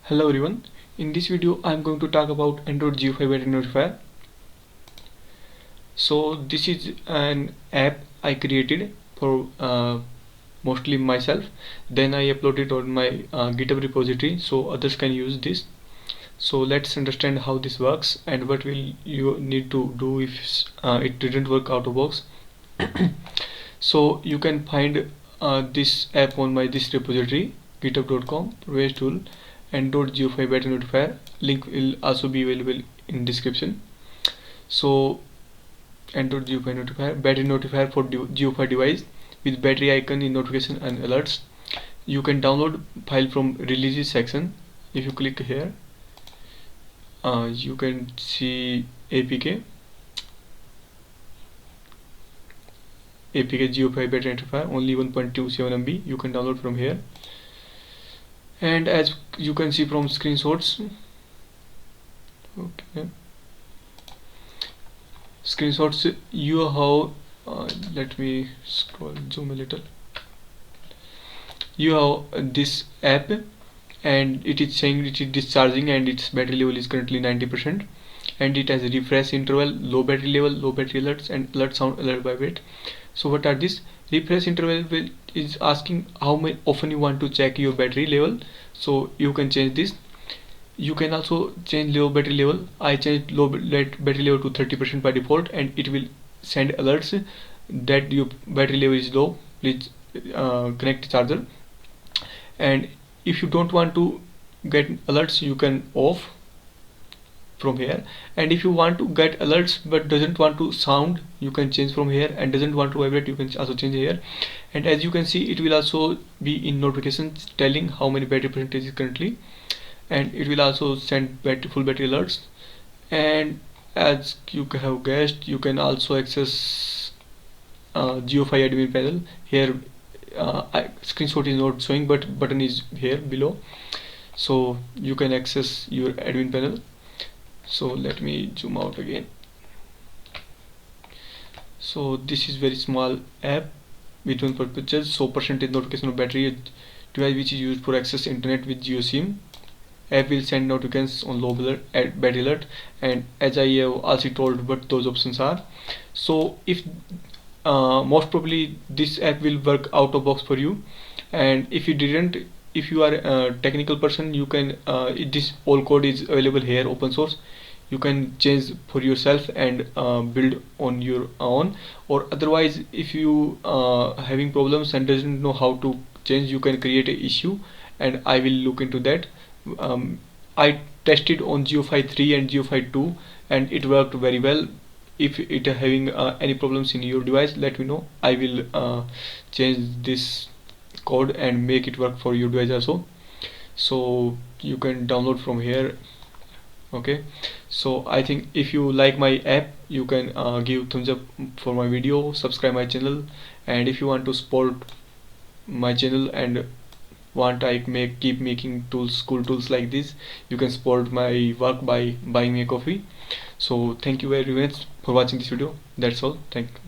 Hello everyone, in this video I am going to talk about Android JioFi battery notifier. So this is an app I created for mostly myself, then I uploaded on my Github repository so others can use this. So let's understand how this works and what will you need to do if it didn't work out of box. So you can find this app on my this repository github.com tool Android JioFi battery notifier. Link will also be available in description. So Android JioFi notifier, battery notifier for JioFi device with battery icon in notification and alerts. You can download file from releases section. If you click here, you can see APK JioFi battery notifier, only 1.27 MB. You can download from here. And as you can see from screenshots, you have let me zoom a little. You have this app and it is saying it is discharging and its battery level is currently 90%, and it has a refresh interval, low battery level, low battery alerts, and alert sound, alert vibrate. So what are these? Refresh interval is asking how often you want to check your battery level, so you can change this. You can also change low battery level. I changed low battery level to 30% by default, and it will send alerts that your battery level is low, please connect charger. And if you don't want to get alerts, you can off from here, and if you want to get alerts but doesn't want to sound, you can change from here, and doesn't want to vibrate, you can also change here. And as you can see, it will also be in notifications telling how many battery percentage is currently, and it will also send full battery alerts. And as you have guessed, you can also access JioFi admin panel here. Screenshot is not showing, but button is here below, so you can access your admin panel. So let me zoom out again. So this is very small app with one purpose. So percentage notification of battery device which is used for access internet with JioSIM. App will send notifications on low battery alert, and as I have also told what those options are. So if most probably this app will work out of box for you, and if you didn't, if you are a technical person, you can this all code is available here, open source. You can change for yourself and build on your own, or otherwise if you having problems and doesn't know how to change, you can create an issue and I will look into that. I tested on JioFi 3 and JioFi 2 and it worked very well. If it having any problems in your device, let me know. I will change this code and make it work for your device also. So you can download from here. Okay, so I think if you like my app, you can give thumbs up for my video, subscribe my channel, and if you want to support my channel and want I keep making tools, cool tools like this, you can support my work by buying me a coffee. So thank you very much for watching this video. That's all. Thank you.